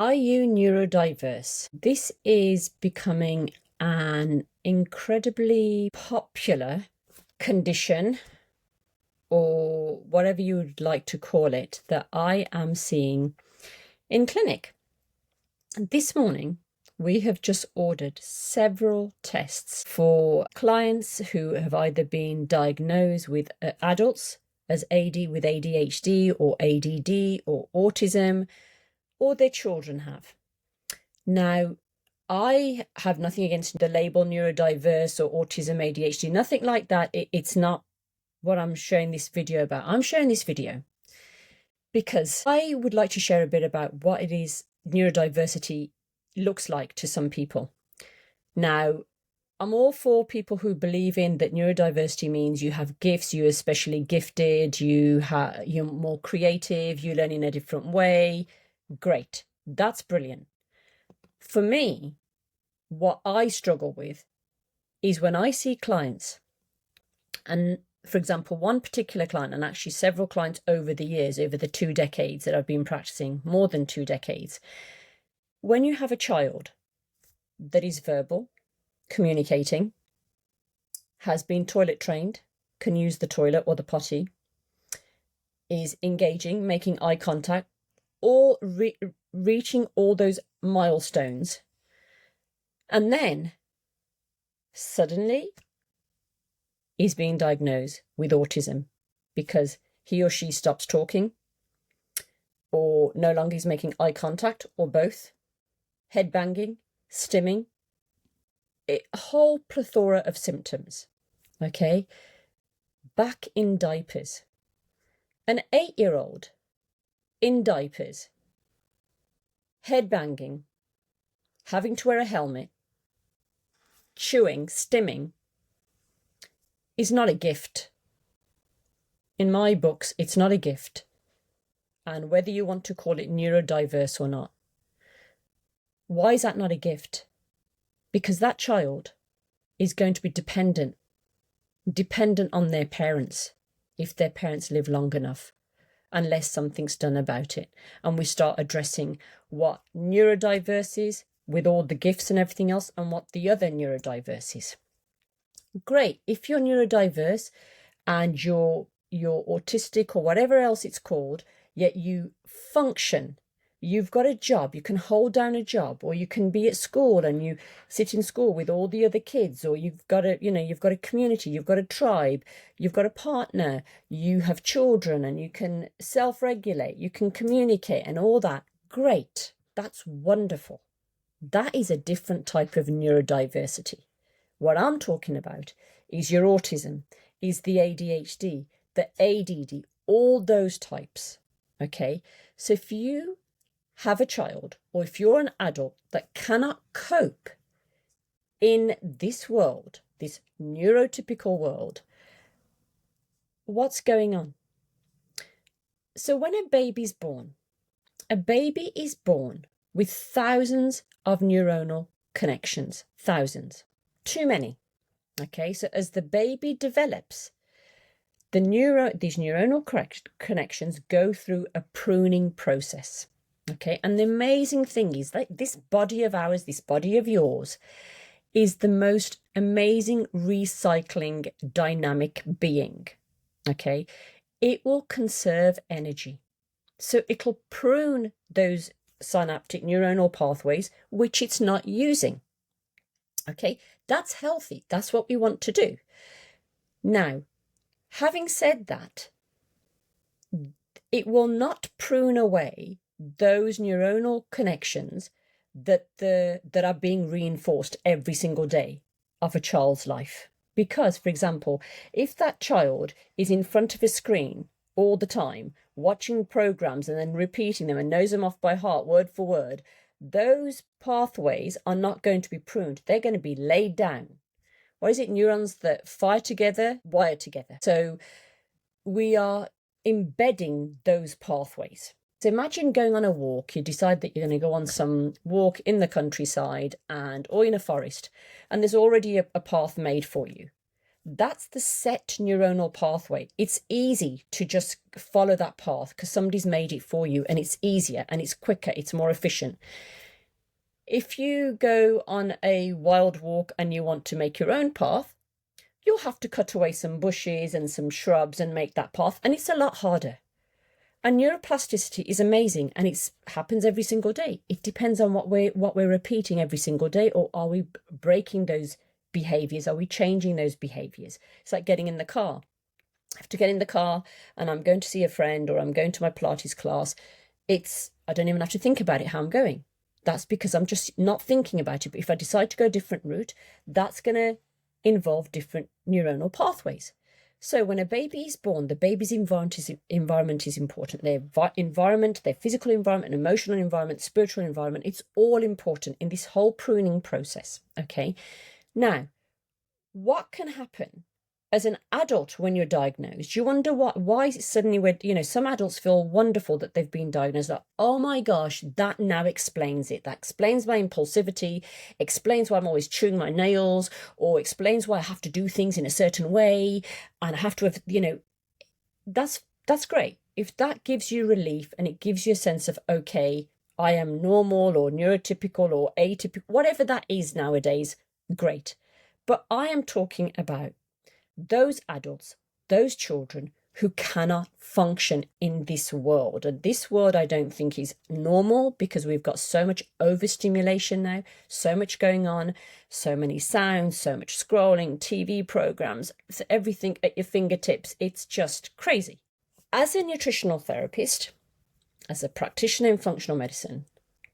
Are you neurodiverse? This is becoming an incredibly popular condition, or whatever you would like to call it, that I am seeing in clinic. This morning, we have just ordered several tests for clients who have either been diagnosed with adults as AD with ADHD or ADD or autism, or their children have. Now, I have nothing against the label neurodiverse or autism, ADHD, nothing like that. It's not what I'm showing this video about. I'm showing this video because I would like to share a bit about what it is neurodiversity looks like to some people. Now, I'm all for people who believe in that neurodiversity means you have gifts, you're especially gifted, you're more creative, you learn in a different way. Great, that's brilliant. For me, what I struggle with is when I see clients, and for example, one particular client, and actually several clients over the years, over the 2 decades that I've been practicing, more than 2 decades, when you have a child that is verbal, communicating, has been toilet trained, can use the toilet or the potty, is engaging, making eye contact, or reaching all those milestones, and then suddenly is being diagnosed with autism because he or she stops talking, or no longer is making eye contact, or both, headbanging, stimming, a whole plethora of symptoms. Okay, back in diapers, an 8-year-old in diapers, headbanging, having to wear a helmet, chewing, stimming, is not a gift. In my books, it's not a gift. And whether you want to call it neurodiverse or not, why is that not a gift? Because that child is going to be dependent on their parents if their parents live long enough, unless something's done about it. And we start addressing what neurodiverse is with all the gifts and everything else, and what the other neurodiverse is. Great. If you're neurodiverse and you're autistic or whatever else it's called, yet you function, you've got a job, you can hold down a job, or you can be at school and you sit in school with all the other kids, or you've got a community, you've got a tribe, you've got a partner, you have children, and you can self-regulate, you can communicate and all that. Great. That's wonderful. That is a different type of neurodiversity. What I'm talking about is your autism, is the ADHD, the ADD, all those types. Okay, so if you have a child, or if you're an adult that cannot cope in this world, this neurotypical world, what's going on? So when a baby's born, a baby is born with thousands of neuronal connections, thousands, too many. Okay, so as the baby develops, these neuronal connections go through a pruning process. Okay, and the amazing thing is that this body of ours, this body of yours, is the most amazing recycling dynamic being. Okay, it will conserve energy. So it'll prune those synaptic neuronal pathways which it's not using. Okay, that's healthy. That's what we want to do. Now, having said that, it will not prune away those neuronal connections that are being reinforced every single day of a child's life. Because, for example, if that child is in front of a screen all the time, watching programs and then repeating them and knows them off by heart, word for word, those pathways are not going to be pruned. They're going to be laid down. What is it? Neurons that fire together, wire together. So we are embedding those pathways. So imagine going on a walk. You decide that you're going to go on some walk in the countryside or in a forest, and there's already a path made for you. That's the set neuronal pathway. It's easy to just follow that path because somebody's made it for you, and it's easier and it's quicker, it's more efficient. If you go on a wild walk and you want to make your own path, you'll have to cut away some bushes and some shrubs and make that path, and it's a lot harder. And neuroplasticity is amazing, and it happens every single day. It depends on what we're repeating every single day, or are we breaking those behaviors? Are we changing those behaviors? It's like getting in the car. I have to get in the car and I'm going to see a friend, or I'm going to my Pilates class. I don't even have to think about it, how I'm going. That's because I'm just not thinking about it. But if I decide to go a different route, that's going to involve different neuronal pathways. So when a baby is born, the baby's environment is important. Their environment, their physical environment, emotional environment, spiritual environment, it's all important in this whole pruning process. Okay. Now, what can happen as an adult when you're diagnosed? You wonder why is it suddenly some adults feel wonderful that they've been diagnosed, like, oh my gosh, that now explains it. That explains my impulsivity, explains why I'm always chewing my nails, or explains why I have to do things in a certain way, and I have to have, that's great. If that gives you relief and it gives you a sense of, okay, I am normal or neurotypical or atypical, whatever that is nowadays, great. But I am talking about those adults, those children who cannot function in this world. And this world, I don't think, is normal, because we've got so much overstimulation now, so much going on, so many sounds, so much scrolling, TV programs, everything at your fingertips. It's just crazy. As a nutritional therapist, as a practitioner in functional medicine,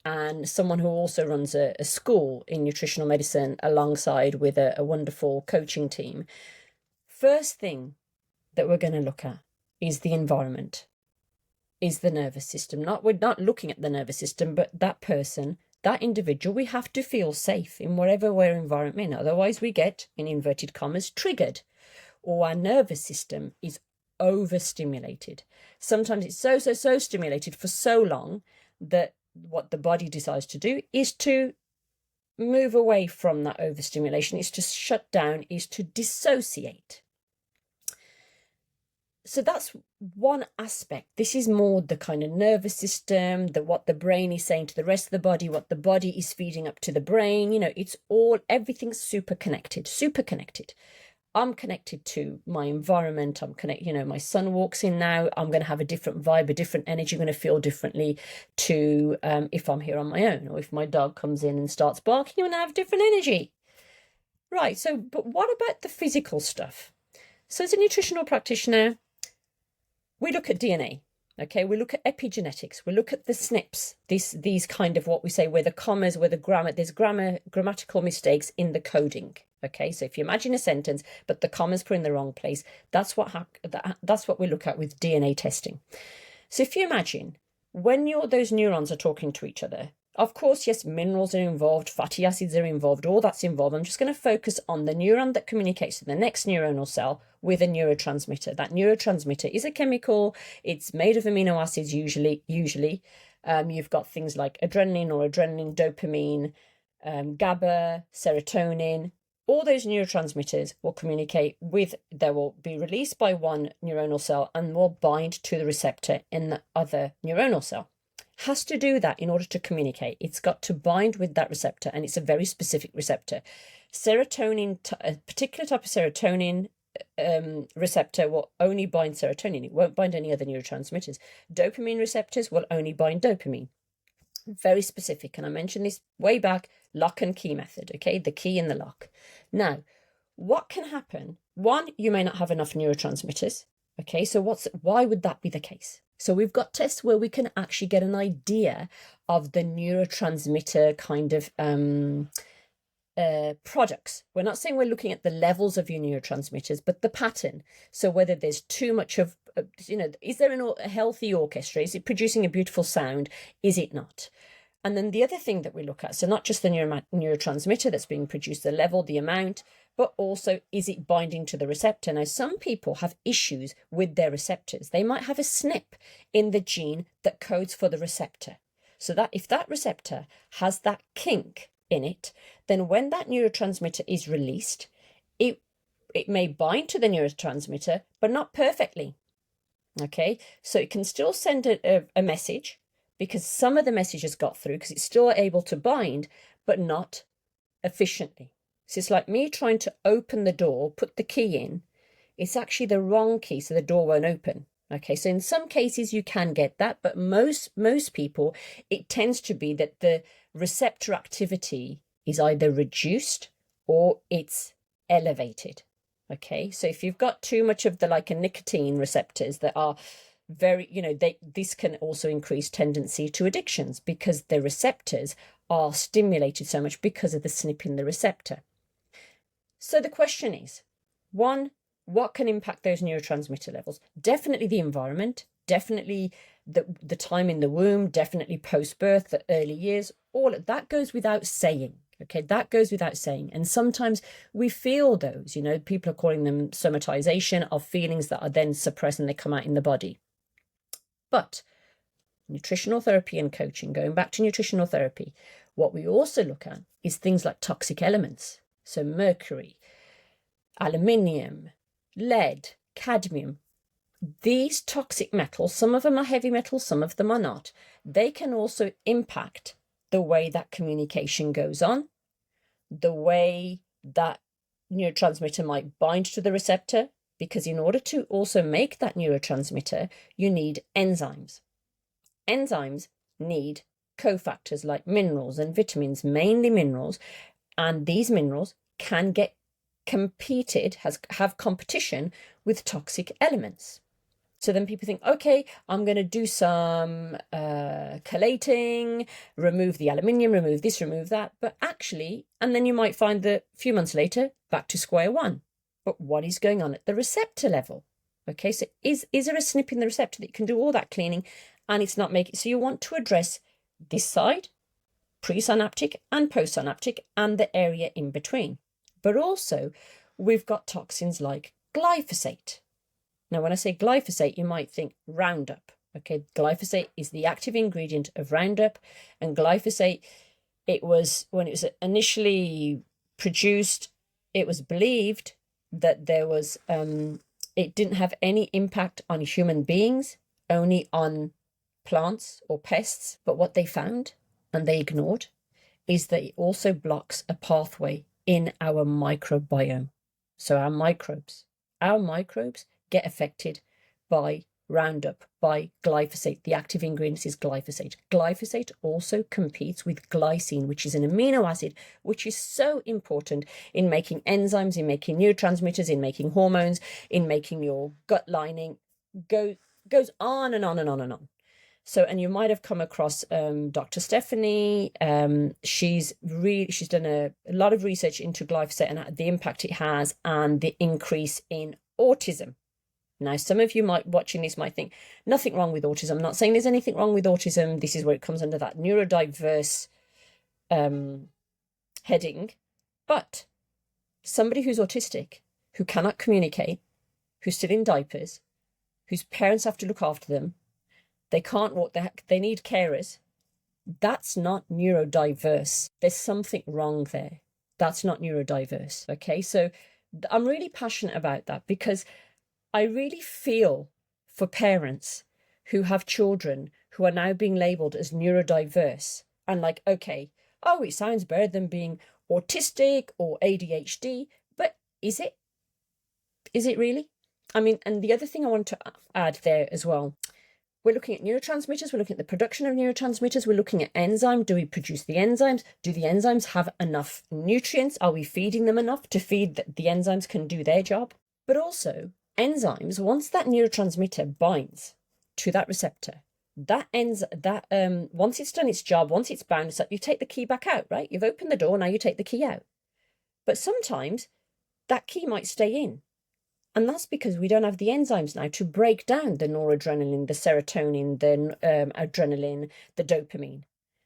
and someone who also runs a school in nutritional medicine alongside with a wonderful coaching team, first thing that we're going to look at is the environment, is the nervous system. We're not looking at the nervous system, but that person, that individual, we have to feel safe in whatever we're environment in. Otherwise we get, in inverted commas, triggered, or our nervous system is overstimulated. Sometimes it's so stimulated for so long that what the body decides to do is to move away from that overstimulation, is to shut down, is to dissociate. So that's one aspect. This is more the kind of nervous system, what the brain is saying to the rest of the body, what the body is feeding up to the brain. Everything's super connected. I'm connected to my environment. I'm connected, my son walks in now, I'm going to have a different vibe, a different energy. I'm going to feel differently to if I'm here on my own, or if my dog comes in and starts barking, I'm going to have different energy. Right. So, but what about the physical stuff? So as a nutritional practitioner, we look at DNA. Okay, we look at epigenetics. We look at the SNPs. These kind of what we say, where the commas, where the grammar, there's grammatical mistakes in the coding. Okay, so if you imagine a sentence, but the commas put in the wrong place, that's what we look at with DNA testing. So if you imagine when those neurons are talking to each other, of course, yes, minerals are involved, fatty acids are involved, all that's involved. I'm just going to focus on the neuron that communicates to the next neuronal cell with a neurotransmitter. That neurotransmitter is a chemical. It's made of amino acids usually. You've got things like adrenaline, dopamine, GABA, serotonin. All those neurotransmitters will communicate they will be released by one neuronal cell and will bind to the receptor in the other neuronal cell. Has to do that in order to communicate. It's got to bind with that receptor, and it's a very specific receptor. Serotonin, a particular type of serotonin receptor will only bind serotonin. It won't bind any other neurotransmitters. Dopamine receptors will only bind dopamine. Very specific. And I mentioned this way back, lock and key method. Okay, the key and the lock. Now, what can happen? One, you may not have enough neurotransmitters. Okay, so why would that be the case? So we've got tests where we can actually get an idea of the neurotransmitter kind of products. We're not saying we're looking at the levels of your neurotransmitters, but the pattern. So whether there's too much of, is there a healthy orchestra? Is it producing a beautiful sound? Is it not? And then the other thing that we look at, so not just the neurotransmitter that's being produced, the level, the amount, but also, is it binding to the receptor? Now, some people have issues with their receptors. They might have a SNP in the gene that codes for the receptor. So that if that receptor has that kink in it, then when that neurotransmitter is released, it it may bind to the neurotransmitter, but not perfectly. Okay, so it can still send a message, because some of the messages got through, because it's still able to bind, but not efficiently. So it's like me trying to open the door, put the key in. It's actually the wrong key, so the door won't open. Okay, so in some cases you can get that, but most people, it tends to be that the receptor activity is either reduced or it's elevated. Okay, so if you've got too much of the like a nicotine receptors that are very, this can also increase tendency to addictions, because the receptors are stimulated so much because of the SNP in the receptor. So the question is, one, what can impact those neurotransmitter levels? Definitely the environment, definitely the time in the womb, definitely post-birth, the early years, all of that goes without saying. Okay, that goes without saying. And sometimes we feel those, people are calling them somatization of feelings that are then suppressed and they come out in the body. But nutritional therapy and coaching, going back to nutritional therapy, what we also look at is things like toxic elements. So mercury, aluminium, lead, cadmium. These toxic metals, some of them are heavy metals, some of them are not. They can also impact the way that communication goes on, the way that neurotransmitter might bind to the receptor, because in order to also make that neurotransmitter, you need enzymes. Enzymes need cofactors like minerals and vitamins, mainly minerals, and these minerals can get have competition with toxic elements. So then people think, okay, I'm going to do some chelating, remove the aluminium, remove this, remove that. But actually, and then you might find that a few months later, back to square one. But what is going on at the receptor level? Okay, so is there a SNP in the receptor that can do all that cleaning and it's not making? So you want to address this side, presynaptic and postsynaptic, and the area in between. But also, we've got toxins like glyphosate. Now, when I say glyphosate, you might think Roundup. Okay, glyphosate is the active ingredient of Roundup, and glyphosate, when it was initially produced, it was believed that there was it didn't have any impact on human beings, only on plants or pests. But what they found, and they ignored, is that it also blocks a pathway in our microbiome. So our microbes get affected by Roundup, by glyphosate. The active ingredient is glyphosate. Glyphosate also competes with glycine, which is an amino acid, which is so important in making enzymes, in making neurotransmitters, in making hormones, in making your gut lining. Goes on and on and on and on. So, and you might have come across Dr. Stephanie. She's done a lot of research into glyphosate and the impact it has and the increase in autism. Now, some of you watching this might think nothing wrong with autism. I'm not saying there's anything wrong with autism. This is where it comes under that neurodiverse heading. But somebody who's autistic, who cannot communicate, who's still in diapers, whose parents have to look after them, they can't walk, they need carers. That's not neurodiverse. There's something wrong there. That's not neurodiverse. Okay, so I'm really passionate about that, because I really feel for parents who have children who are now being labelled as neurodiverse, and like, okay, oh, it sounds better than being autistic or ADHD, but is it? Is it really? I mean, and the other thing I want to add there as well, we're looking at neurotransmitters, we're looking at the production of neurotransmitters, we're looking at enzyme. Do we produce the enzymes? Do the enzymes have enough nutrients? Are we feeding them enough to feed that the enzymes can do their job? But also, enzymes, once that neurotransmitter binds to that receptor, once it's done its job, once it's bound, it's like you take the key back out, right? You've opened the door, now you take the key out. But sometimes that key might stay in. And that's because we don't have the enzymes now to break down the noradrenaline, the serotonin, the adrenaline, the dopamine.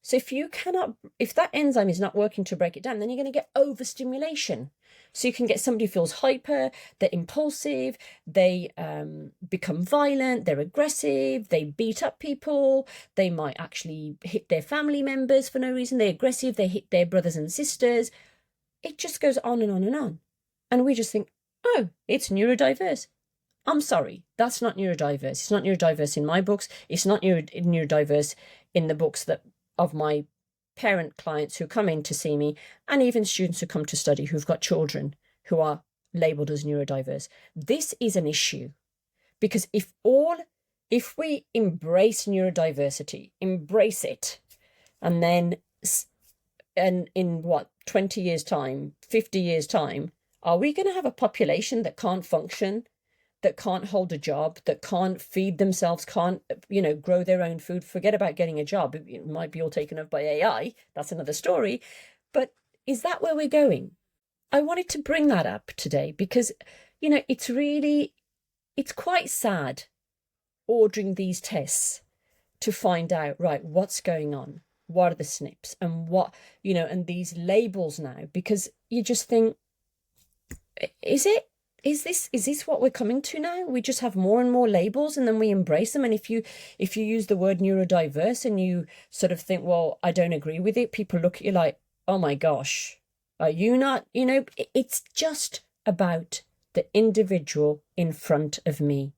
So if that enzyme is not working to break it down, then you're going to get overstimulation. So you can get somebody who feels hyper, they're impulsive, they become violent, they're aggressive, they beat up people, they might actually hit their family members for no reason, they're aggressive, they hit their brothers and sisters. It just goes on and on and on. And we just think, Oh, it's neurodiverse. I'm sorry, that's not neurodiverse. It's not neurodiverse in my books. It's not neurodiverse in the books that of my parent clients who come in to see me, and even students who come to study who've got children who are labeled as neurodiverse. This is an issue, because if we embrace neurodiversity, embrace it, and then in what, 20 years time, 50 years time, are we going to have a population that can't function, that can't hold a job, that can't feed themselves, can't, grow their own food? Forget about getting a job. It might be all taken over by AI. That's another story. But is that where we're going? I wanted to bring that up today because, it's quite sad ordering these tests to find out, right, what's going on? What are the SNPs and what, and these labels now, because you just think, is this what we're coming to now? We just have more and more labels and then we embrace them. And if you use the word neurodiverse and you sort of think, well, I don't agree with it, people look at you like, oh my gosh, are you not, it's just about the individual in front of me.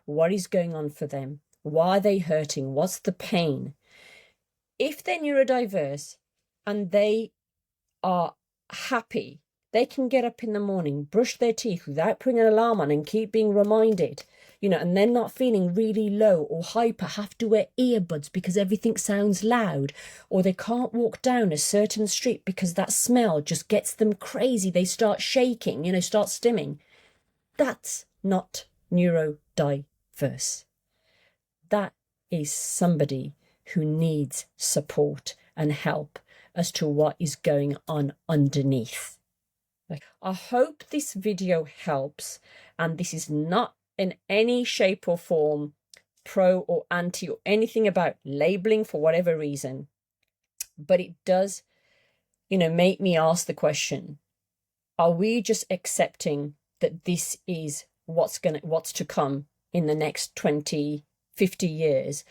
What is going on for them? Why are they hurting? What's the pain? If they're neurodiverse and they are happy, they can get up in the morning, brush their teeth without putting an alarm on and keep being reminded, and they're not feeling really low or hyper, have to wear earbuds because everything sounds loud, or they can't walk down a certain street because that smell just gets them crazy. They start shaking, start stimming. That's not neurodiverse. That is somebody who needs support and help as to what is going on underneath. I hope this video helps, and this is not in any shape or form pro or anti or anything about labeling for whatever reason, but it does, make me ask the question, are we just accepting that this is what's to come in the next 20, 50 years,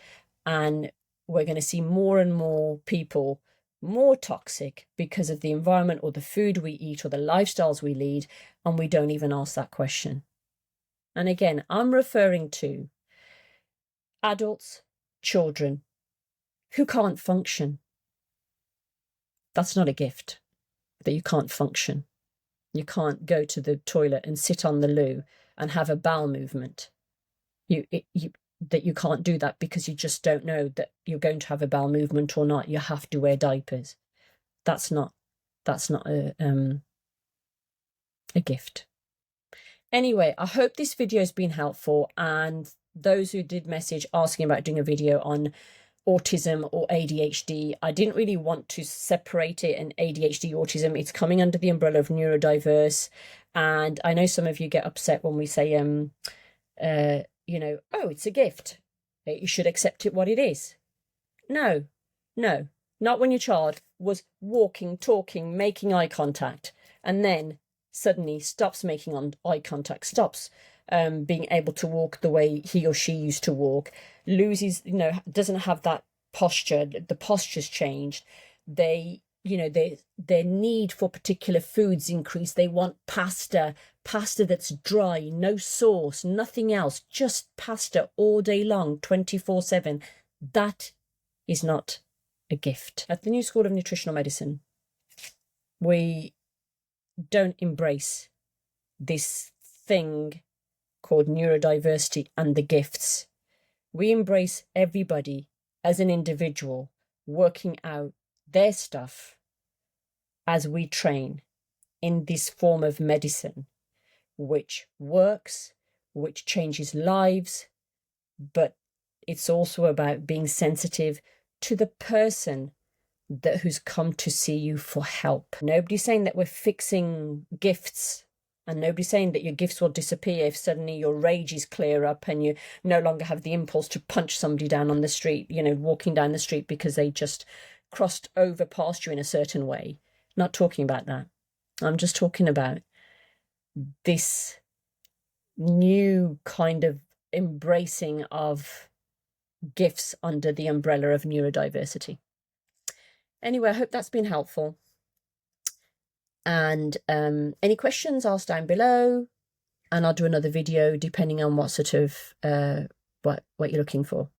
and we're going to see more and more people more toxic because of the environment or the food we eat or the lifestyles we lead, and we don't even ask that question? And again, I'm referring to adults, children who can't function. That's not a gift, that you can't function. You can't go to the toilet and sit on the loo and have a bowel movement. That you can't do that because you just don't know that you're going to have a bowel movement or not. You have to wear diapers. That's not a gift. Anyway, I hope this video has been helpful, and those who did message asking about doing a video on autism or ADHD, I didn't really want to separate it in ADHD, autism. It's coming under the umbrella of neurodiverse, and I know some of you get upset when we say oh, it's a gift, you should accept it what it is. No, not when your child was walking, talking, making eye contact, and then suddenly stops making eye contact, stops being able to walk the way he or she used to walk, loses, doesn't have that posture, the posture's changed. Their need for particular foods increase. They want pasta that's dry, no sauce, nothing else, just pasta all day long, 24/7. That is not a gift. At the New School of Nutritional Medicine, we don't embrace this thing called neurodiversity and the gifts. We embrace everybody as an individual working out their stuff as we train in this form of medicine, which works, which changes lives, but it's also about being sensitive to the person who's come to see you for help. Nobody's saying that we're fixing gifts, and nobody's saying that your gifts will disappear if suddenly your rages clear up and you no longer have the impulse to punch somebody down on the street, walking down the street because they just crossed over past you in a certain way. Not talking about that. I'm just talking about this new kind of embracing of gifts under the umbrella of neurodiversity. Anyway, I hope that's been helpful. And any questions, ask down below. and I'll do another video depending on what sort of what you're looking for.